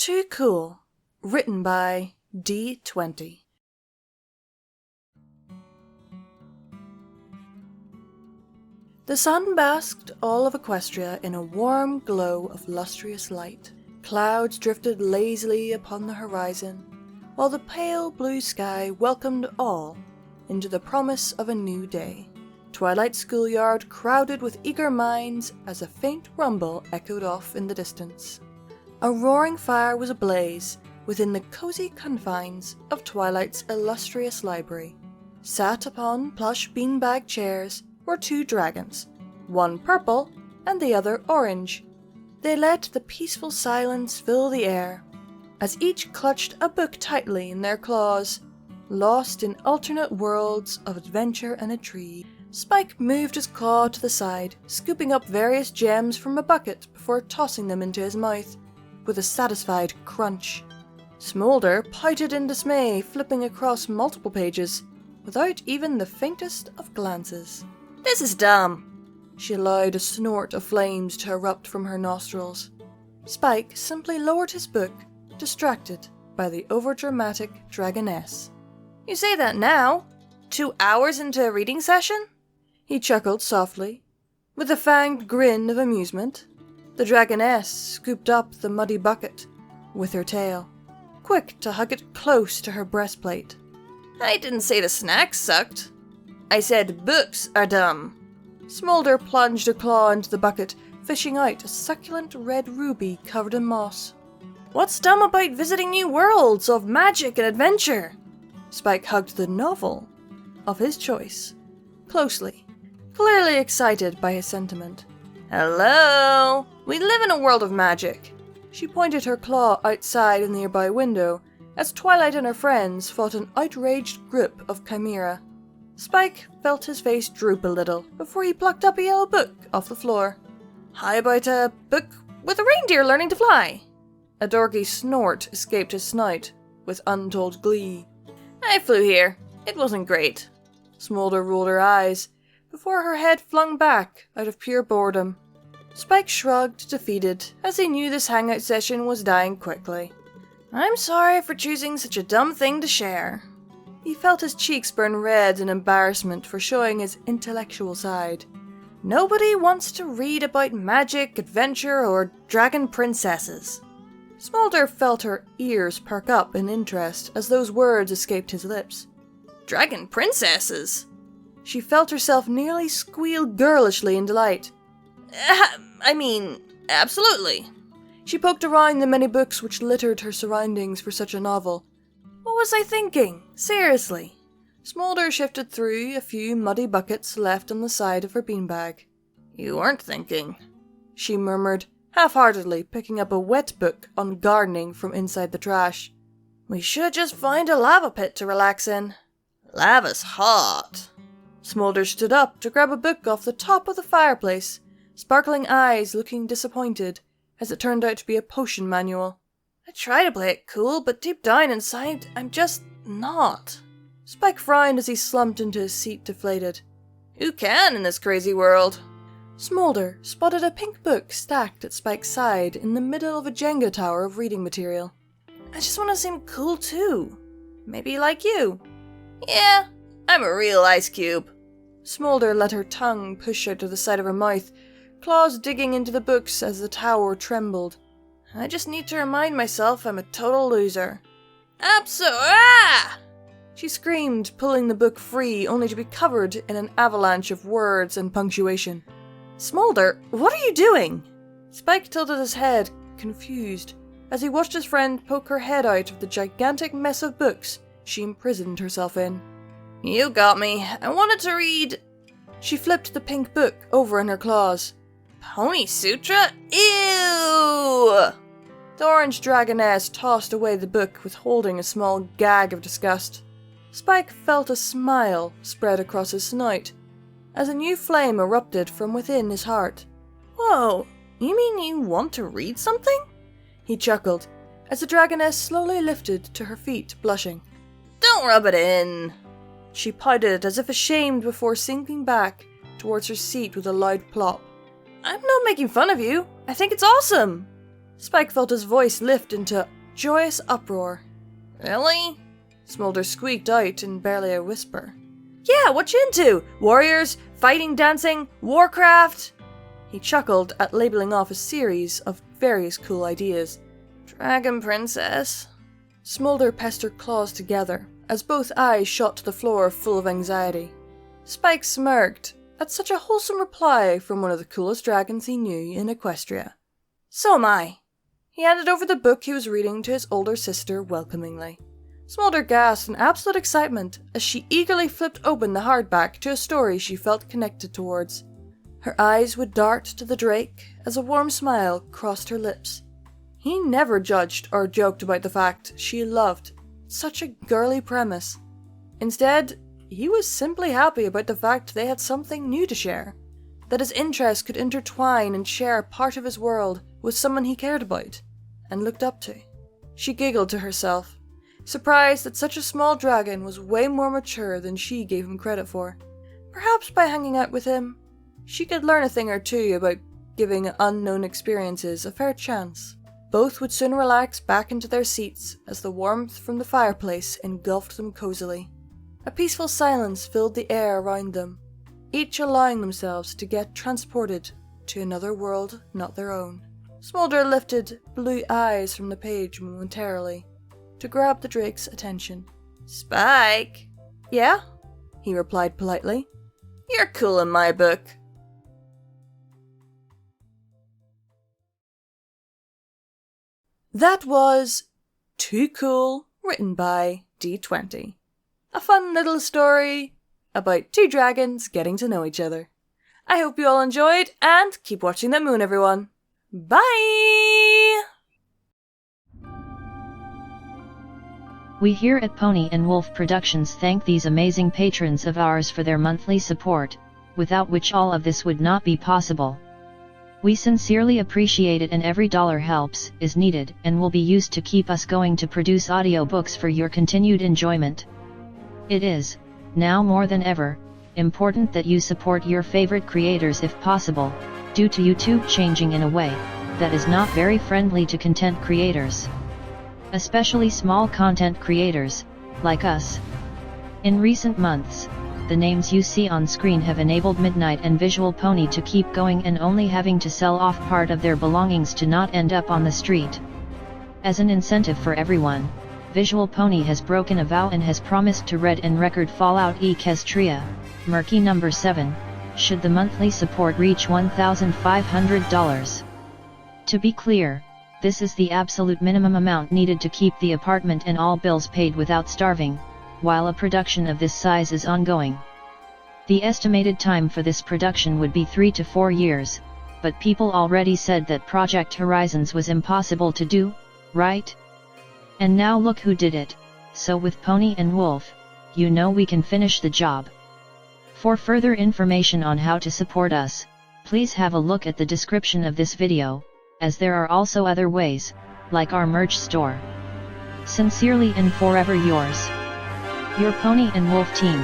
Too Cool, written by D20. The sun basked all of Equestria in a warm glow of lustrous light. Clouds drifted lazily upon the horizon, while the pale blue sky welcomed all into the promise of a new day. Twilight schoolyard crowded with eager minds as a faint rumble echoed off in the distance. A roaring fire was ablaze within the cozy confines of Twilight's illustrious library. Sat upon plush beanbag chairs were two dragons, one purple and the other orange. They let the peaceful silence fill the air, as each clutched a book tightly in their claws, lost in alternate worlds of adventure and intrigue. Spike moved his claw to the side, scooping up various gems from a bucket before tossing them into his mouth, with a satisfied crunch. Smolder pouted in dismay, flipping across multiple pages, without even the faintest of glances. "This is dumb!" She allowed a snort of flames to erupt from her nostrils. Spike simply lowered his book, distracted by the overdramatic dragoness. "You say that now? 2 hours into a reading session?" He chuckled softly, with a fanged grin of amusement. The dragoness scooped up the muddy bucket with her tail, quick to hug it close to her breastplate. "I didn't say the snacks sucked. I said books are dumb." Smolder plunged a claw into the bucket, fishing out a succulent red ruby covered in moss. "What's dumb about visiting new worlds of magic and adventure?" Spike hugged the novel of his choice closely, clearly excited by his sentiment. "Hello! We live in a world of magic." She pointed her claw outside a nearby window as Twilight and her friends fought an outraged group of chimera. Spike felt his face droop a little before he plucked up a yellow book off the floor. "How about a book with a reindeer learning to fly?" A dorky snort escaped his snout with untold glee. "I flew here. It wasn't great." Smolder rolled her eyes before her head flung back out of pure boredom. Spike shrugged, defeated, as he knew this hangout session was dying quickly. "I'm sorry for choosing such a dumb thing to share." He felt his cheeks burn red in embarrassment for showing his intellectual side. "Nobody wants to read about magic, adventure, or dragon princesses." Smolder felt her ears perk up in interest as those words escaped his lips. "Dragon princesses?" She felt herself nearly squeal girlishly in delight. Absolutely." She poked around the many books which littered her surroundings for such a novel. "What was I thinking? Seriously." Smolder shifted through a few muddy buckets left on the side of her beanbag. "You weren't thinking," she murmured, half-heartedly picking up a wet book on gardening from inside the trash. "We should just find a lava pit to relax in." "Lava's hot." Smolder stood up to grab a book off the top of the fireplace, sparkling eyes looking disappointed, as it turned out to be a potion manual. "I try to play it cool, but deep down inside, I'm just not." Spike frowned as he slumped into his seat, deflated. "Who can in this crazy world?" Smolder spotted a pink book stacked at Spike's side in the middle of a Jenga tower of reading material. "I just want to seem cool too. Maybe like you." "Yeah, I'm a real ice cube." Smolder let her tongue push out to the side of her mouth, claws digging into the books as the tower trembled. "I just need to remind myself I'm a total loser." She screamed, pulling the book free, only to be covered in an avalanche of words and punctuation. "Smolder, what are you doing?" Spike tilted his head, confused, as he watched his friend poke her head out of the gigantic mess of books she imprisoned herself in. "You got me. I wanted to read..." She flipped the pink book over in her claws. "Pony Sutra? Ew!" The orange dragoness tossed away the book, withholding a small gag of disgust. Spike felt a smile spread across his snout, as a new flame erupted from within his heart. "Whoa, you mean you want to read something?" He chuckled, as the dragoness slowly lifted to her feet, blushing. "Don't rub it in." She pouted as if ashamed before sinking back towards her seat with a loud plop. "I'm not making fun of you. I think it's awesome." Spike felt his voice lift into joyous uproar. Really? Smolder squeaked out in barely a whisper. Yeah, what you into? Warriors? Fighting, dancing? Warcraft? He chuckled at labeling off a series of various cool ideas. Dragon Princess? Smolder pressed her claws together as both eyes shot to the floor full of anxiety. Spike smirked at such a wholesome reply from one of the coolest dragons he knew in Equestria. So am I. He handed over the book he was reading to his older sister welcomingly. Smolder gasped in absolute excitement as she eagerly flipped open the hardback to a story she felt connected towards. Her eyes would dart to the drake as a warm smile crossed her lips. He never judged or joked about the fact she loved such a girly premise. Instead, he was simply happy about the fact they had something new to share, that his interests could intertwine and share part of his world with someone he cared about and looked up to. She giggled to herself, surprised that such a small dragon was way more mature than she gave him credit for. Perhaps by hanging out with him, she could learn a thing or two about giving unknown experiences a fair chance. Both would soon relax back into their seats as the warmth from the fireplace engulfed them cozily. A peaceful silence filled the air around them, each allowing themselves to get transported to another world not their own. Smolder lifted blue eyes from the page momentarily to grab the drake's attention. Spike! Yeah? He replied politely. You're cool in my book. That was Too Cool, written by D20. A fun little story about two dragons getting to know each other. I hope you all enjoyed, and keep watching the moon, everyone. Bye! We here at Pony&Wolf Productions thank these amazing patrons of ours for their monthly support, without which all of this would not be possible. We sincerely appreciate it, and every dollar helps, is needed, and will be used to keep us going to produce audiobooks for your continued enjoyment. It is, now more than ever, important that you support your favorite creators if possible, due to YouTube changing in a way that is not very friendly to content creators. Especially small content creators, like us. In recent months, the names you see on screen have enabled Midnight and Visual Pony to keep going and only having to sell off part of their belongings to not end up on the street. As an incentive for everyone, Visual Pony has broken a vow and has promised to read and record Fallout Equestria, Murky number 7, should the monthly support reach $1,500. To be clear, this is the absolute minimum amount needed to keep the apartment and all bills paid without starving, while a production of this size is ongoing. The estimated time for this production would be 3 to 4 years, but people already said that Project Horizons was impossible to do, right? And now look who did it, so with Pony&Wolf, you know we can finish the job. For further information on how to support us, please have a look at the description of this video, as there are also other ways, like our merch store. Sincerely and forever yours, your Pony&Wolf team.